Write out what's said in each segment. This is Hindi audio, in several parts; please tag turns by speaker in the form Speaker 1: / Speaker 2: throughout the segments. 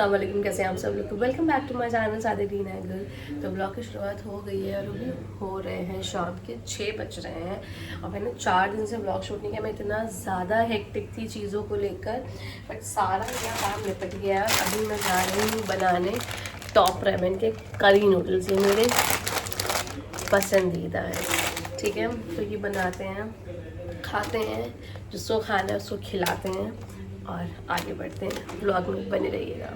Speaker 1: अस्सलाम वालेकुम, कैसे हैं आप सब लोग। Welcome back to my channel Sadiqeen angle. तो ब्लॉग की शुरुआत हो गई है और अभी हो रहे हैं शाम के 6 बज रहे हैं और मैंने 4 दिन से ब्लॉग शूट नहीं किया। मैं इतना ज़्यादा हेक्टिक थी चीज़ों को लेकर, बट सारा मेरा काम निपट गया। अभी मैं जा रही हूँ बनाने टॉप रेमन के करी नूडल्स। ये मेरे पसंदीदा है, ठीक है। तो ये बनाते हैं, खाते हैं, जिसको खाना है उसको खिलाते हैं और आगे बढ़ते हैं। ब्लॉग में बने रहिएगा।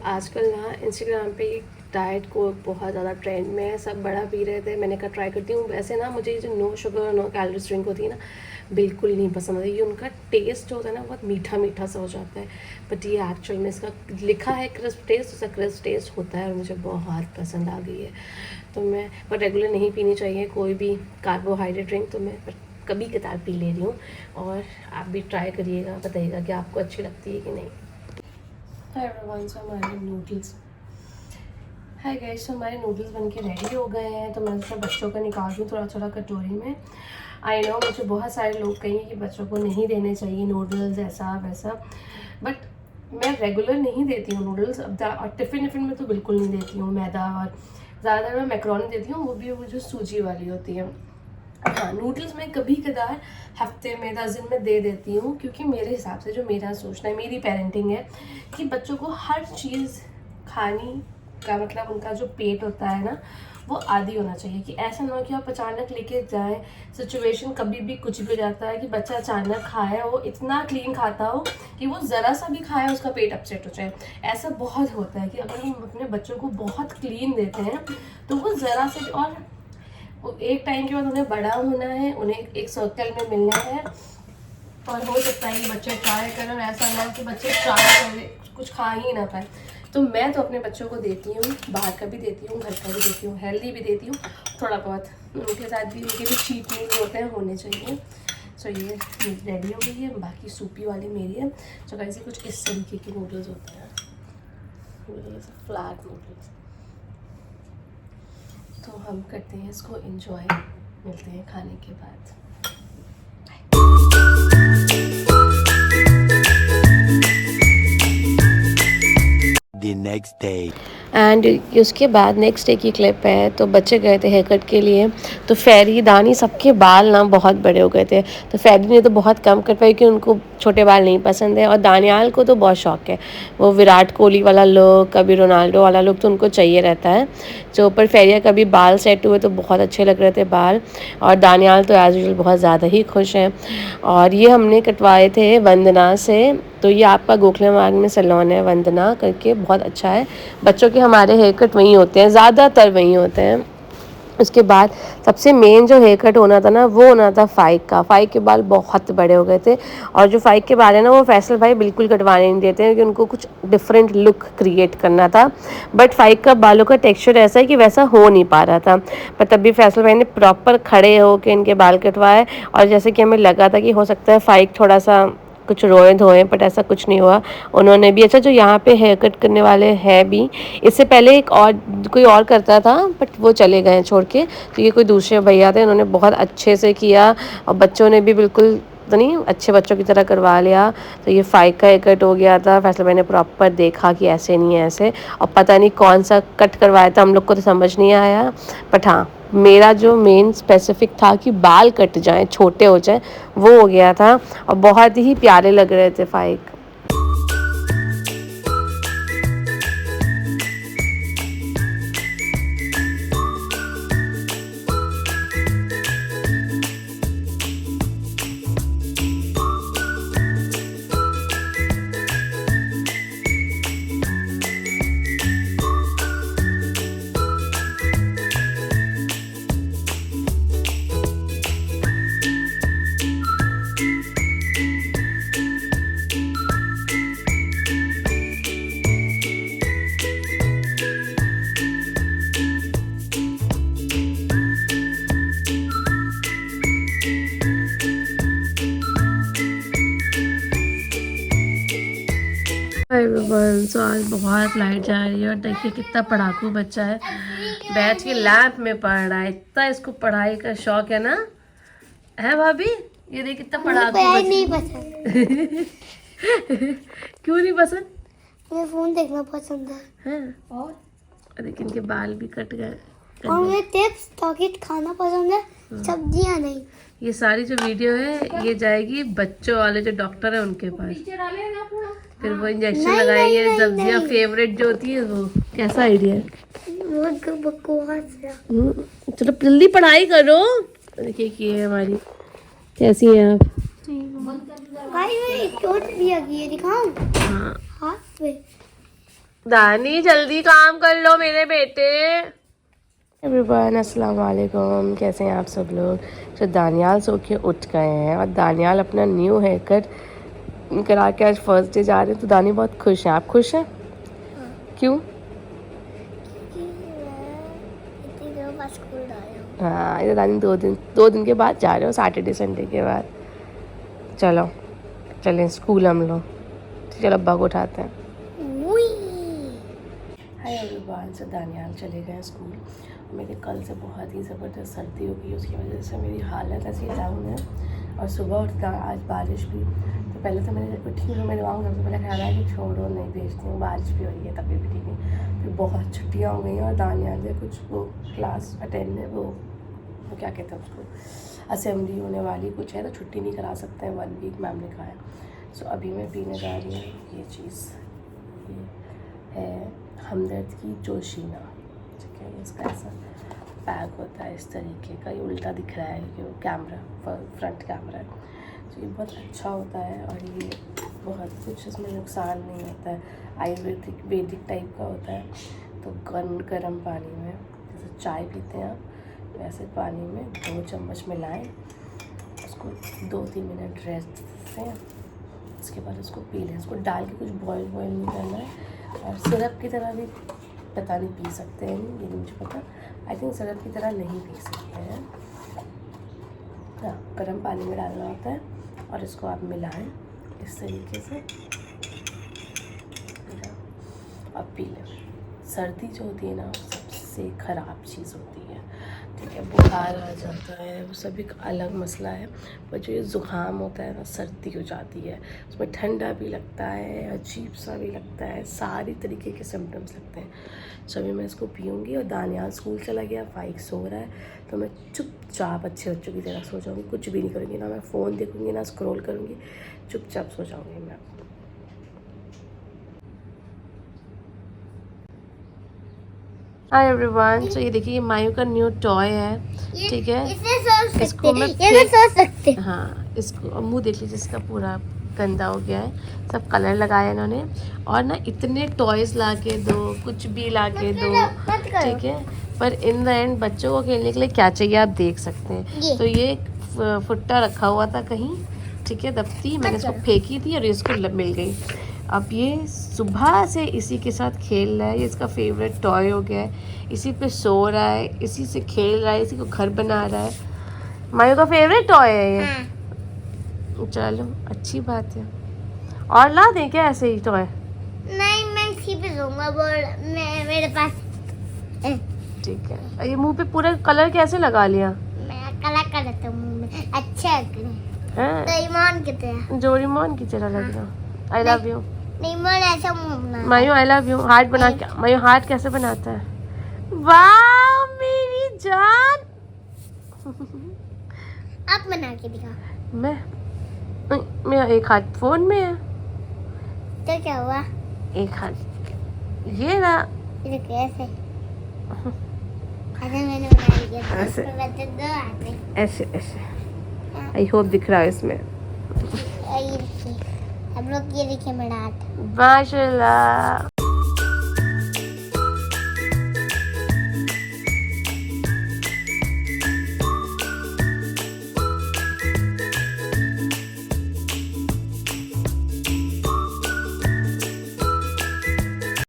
Speaker 1: आजकल ना इंस्टाग्राम पे डाइट को बहुत ज़्यादा ट्रेंड में है, सब बड़ा पी रहे थे। मैंने कहा ट्राई करती हूँ। वैसे ना मुझे ये जो no sugar no calories drink होती है ना, बिल्कुल नहीं पसंद है। ये उनका टेस्ट होता है ना, बहुत मीठा मीठा सा हो जाता है, बट ये एक्चुअल में इसका लिखा है क्रिस्प टेस्ट, उसका क्रिस्प टेस्ट होता है और मुझे बहुत पसंद आ गई है। तो मैं पर रेगुलर नहीं पीनी चाहिए कोई भी कार्बोहाइड्रेट ड्रिंक, तो मैं कभी कतार पी ले रही हूँ। और आप भी ट्राई करिएगा, बताइएगा कि आपको अच्छी लगती है कि नहीं। हाय एवरीवन, सो हमारे नूडल्स, हाय गाइस, तो हमारे नूडल्स बनके रेडी हो गए हैं। तो मैं सब बच्चों का निकाल दूँ थोड़ा थोड़ा कटोरी में। आई नो मुझे बहुत सारे लोग कहेंगे कि बच्चों को नहीं देने चाहिए नूडल्स, ऐसा वैसा, बट मैं रेगुलर नहीं देती हूँ नूडल्स। अब और टिफ़िन में तो बिल्कुल नहीं देती हूँ मैदा, और ज़्यादातर मैं मैक्रोनी देती हूँ, वो जो सूजी वाली होती है। हाँ, नूडल्स मैं कभी कदार हफ्ते में 10 दिन में दे देती हूँ, क्योंकि मेरे हिसाब से जो मेरा सोचना है, मेरी पेरेंटिंग है कि बच्चों को हर चीज़ खानी का मतलब उनका जो पेट होता है ना, वो आदी होना चाहिए। कि ऐसा ना हो कि आप अचानक लेके जाए, सिचुएशन कभी भी कुछ भी हो जाता है कि बच्चा अचानक खाए, वो इतना क्लीन खाता हो कि वो ज़रा सा भी खाए उसका पेट अपसेट हो जाए। ऐसा बहुत होता है कि अगर हम अपने बच्चों को बहुत क्लीन देते हैं तो वो ज़रा से, और एक टाइम के बाद उन्हें बड़ा होना है, उन्हें एक सर्कल में मिलना है, और हो सकता है कि बच्चे ट्राई करें और ऐसा ना कि बच्चे ट्राई करें कुछ खा ही ना पाए। तो मैं तो अपने बच्चों को देती हूँ, बाहर का भी देती हूँ, घर का भी देती हूँ, हेल्दी भी देती हूँ थोड़ा बहुत। उनके साथ भी उनके भी चीट मील होते हैं, होने चाहिए। सो ये रेडी हो गई है, बाकी सूपी वाली मेरी है। तो कैसे कुछ इस तरीके के नूडल्स होते हैं, फ्लैट नूडल्स। तो हम करते हैं इसको एंजॉय, मिलते हैं खाने के बाद।
Speaker 2: The next day.
Speaker 1: एंड उसके बाद नेक्स्ट डे की क्लिप है। तो बच्चे गए थे हेयर कट के लिए, तो फेरी दानी सबके बाल ना बहुत बड़े हो गए थे, तो फेरी ने तो बहुत कम कटवाई क्योंकि उनको छोटे बाल नहीं पसंद है। और दानियाल को तो बहुत शौक है, वो विराट कोहली वाला लुक, कभी रोनाल्डो वाला लुक तो उनको चाहिए रहता है। जो ऊपर फेरिया कभी बाल सेट हुए तो बहुत अच्छे लग रहे थे बाल, और दानियाल तो एज यूजुअल बहुत ज़्यादा ही खुश हैं। और ये हमने कटवाए थे वंदना से। तो ये आपका गोखले मार्ग में सैलून है वंदना करके, बहुत अच्छा है। बच्चों के हमारे हेयर कट वहीं होते हैं, ज़्यादातर वहीं होते हैं। उसके बाद सबसे मेन जो हेयर कट होना था ना, वो होना था फाइक का। फाइक के बाल बहुत बड़े हो गए थे, और जो फाइक के बाल है ना, वो फैसल भाई बिल्कुल कटवाने नहीं देते हैं, क्योंकि उनको कुछ डिफरेंट लुक क्रिएट करना था। बट फाइक का बालों का टेक्सचर ऐसा है कि वैसा हो नहीं पा रहा था। पर तब भी फैसल भाई ने प्रॉपर खड़े हो के इनके बाल कटवाए, और जैसे कि हमें लगा था कि हो सकता है फाइक थोड़ा सा कुछ रोए धोए, बट ऐसा कुछ नहीं हुआ। उन्होंने भी अच्छा, जो यहाँ पे हेयर कट करने वाले हैं भी, इससे पहले एक और कोई और करता था बट वो चले गए छोड़ के, तो ये कोई दूसरे भैया थे, उन्होंने बहुत अच्छे से किया, और बच्चों ने भी बिल्कुल तो नहीं अच्छे बच्चों की तरह करवा लिया। तो ये फाइक का हेयर कट हो गया था। फैसल भाई ने प्रॉपर देखा कि ऐसे नहीं है ऐसे, और पता नहीं कौन सा कट करवाया था, हम लोग को तो समझ नहीं आया। बट हाँ, मेरा जो मेन स्पेसिफिक था कि बाल कट जाएं, छोटे हो जाएं, वो हो गया था, और बहुत ही प्यारे लग रहे थे फाइक। एवरीवन, सो आज बहुत लाइट जा रही है और देखिए कितना पढ़ाकू बच्चा है, बैठ के लैब में पढ़ रहा है। इतना इसको पढ़ाई का शौक है ना, है भाभी? ये देख कितना पढ़ाकू
Speaker 3: पढ़ाई
Speaker 1: बच्चा।
Speaker 3: नहीं पसंद।
Speaker 1: क्यों नहीं पसंद?
Speaker 3: मुझे फोन देखना पसंद है।
Speaker 1: हैं? और देखिए इनके बाल भी कट गए।
Speaker 3: और मुझे चिप्स चॉकलेट खाना पसंद है, सब्जियां नहीं।
Speaker 1: ये सारी जो वीडियो है ये जाएगी बच्चों वाले जो डॉक्टर है उनके पास, फिर वो इंजेक्शन लगाएंगे। सब्जियां फेवरेट जो होती है वो। कैसा आइडिया है?
Speaker 3: बहुत बकवास है।
Speaker 1: चलो जल्दी पढ़ाई करो। देखिए कि ये हमारी कैसी है आप?
Speaker 3: भाई मैंने चोट भी आ गई है, दिखाऊं?
Speaker 1: हाँ
Speaker 3: हाथ पे।
Speaker 1: दानी जल्दी काम कर लो मेरे बेटे। एवरीवन अस्सलाम वालेकुम, कैसे हैं आप सब लोग? तो दानियाल सो के उठ गए हैं और दानियाल अपना न्यू हेयर कट करा के आज फर्स्ट डे जा रहे हैं, तो दानी बहुत खुश है। आप खुश हैं? क्यों?
Speaker 3: स्कूल आया हूँ।
Speaker 1: हाँ, ये दानी दो दिन के बाद जा रहे हो, सैटरडे संडे के बाद। चलो चलें स्कूल हम लोग। चलो अब्बा को उठाते हैं। हाय एवरीवन, से दानियाल चले गए स्कूल। मेरे कल से बहुत ही ज़बरदस्त सर्दी हो गई, उसकी वजह से मेरी हालत ऐसी डाउन है। और सुबह उठता आज बारिश भी, तो पहले तो मैंने उठी तो मेरे वहाँ सबसे पहले ख्याल आया कि छोड़ो नहीं भेजती हूँ, बारिश भी हो रही है तभी भी ठीक है। फिर बहुत छुट्टियाँ हो गई और दानियाल ने कुछ वो क्लास अटेंड है, वो क्या कहते हैं उसको, असेंबली होने वाली कुछ है, तो छुट्टी नहीं करा सकते हैं 1 वीक मैम ने कहा है। सो अभी मैं पीने जा रही हूँ ये चीज़, ये है हमदर्द की जोशीना। ठीक है, इसका ऐसा पैक होता है इस तरीके का, ये उल्टा दिख रहा है क्योंकि वो कैमरा फ्रंट कैमरा है, तो ये बहुत अच्छा होता है और ये बहुत कुछ इसमें नुकसान नहीं होता है, आयुर्वेदिक वैदिक टाइप का होता है। तो गर्म पानी में जैसे चाय पीते हैं आप, वैसे पानी में 2 चम्मच मिलाएं, उसको 2-3 मिनट रेस्ट दें, उसके बाद उसको पी लें। उसको डाल के कुछ बॉयल नहीं करना है, और सिरप की तरह भी पता नहीं पी सकते हैं, ये नहीं मुझे पता, आई थिंक सिरप की तरह नहीं पी सकते हैं। हाँ, गर्म पानी में डालना होता है और इसको आप मिलाएं इस तरीके से अब पी लें। सर्दी जो होती है ना सबसे ख़राब चीज़ होती है, ठीक है, बुखार आ जाता है, वो सब एक अलग मसला है, पर जो ये ज़ुकाम होता है ना, सर्दी हो जाती है, उसमें ठंडा भी लगता है, अजीब सा भी लगता है, सारी तरीके के सिम्टम्स लगते हैं। सो अभी मैं इसको पीऊँगी और दानियाल स्कूल चला गया, फाइक सो रहा है, तो मैं चुपचाप अच्छे बच्चों की तरह सो जाऊँगी, कुछ भी नहीं करूँगी, ना मैं फ़ोन देखूँगी ना स्क्रॉल करूँगी, चुपचाप सो जाऊँगी मैं। हाय एवरीवन, तो ये देखिए ये मायू का न्यू टॉय है, ठीक है, इसको मैं
Speaker 3: सो सकते।
Speaker 1: हाँ, इसको मुंह देख लीजिए, इसका पूरा गंदा हो गया है, सब कलर लगाया इन्होंने। और ना इतने टॉयज़ ला के दो, कुछ भी ला के दो, ठीक है, पर इन द एंड बच्चों को खेलने के लिए क्या चाहिए आप देख सकते हैं। तो ये एक फुट्टा रखा हुआ था कहीं, ठीक है, दफ्ती, मैंने इसको फेंकी थी और इसको मिल गई। अब ये सुबह से इसी के साथ खेल रहा है, ये इसका फेवरेट टॉय हो गया है, इसी पे सो रहा है, इसी से खेल रहा है, इसी को घर बना रहा है। मायू का फेवरेट टॉय है ये। चलो अच्छी बात है, और ला दें क्या ऐसे ही टॉय?
Speaker 3: नहीं, मैं इसी पे सोऊंगा, मैं मेरे पास
Speaker 1: ठीक है। ये मुंह पे पूरा कलर कैसे लगा लिया?
Speaker 3: मैं कला कर देता हूँ मुंह में, अच्छा
Speaker 1: हैं?
Speaker 3: डोरेमोन की तरह।
Speaker 1: डोरेमोन की तरह लग रहा। I love you.
Speaker 3: डोरेमोन ऐसा मुंह बना।
Speaker 1: मायू आई लव यू। हार्ट बना के, मायू हार्ट कैसे बनाता है? वाह मेरी जान।
Speaker 3: आप बना के दिखा।
Speaker 1: मेरा एक हाथ फोन में है,
Speaker 3: तो क्या हुआ?
Speaker 1: एक हाथ ये रहा।
Speaker 3: ये कैसे? ऐसे मैंने बना लिया।
Speaker 1: ऐसे।
Speaker 3: दो आते।
Speaker 1: ऐसे ऐसे। आई होप दिख रहा है इसमें।
Speaker 3: ये देखिए, हम लोग ये देखिए मेरा हाथ।
Speaker 1: माशाल्लाह।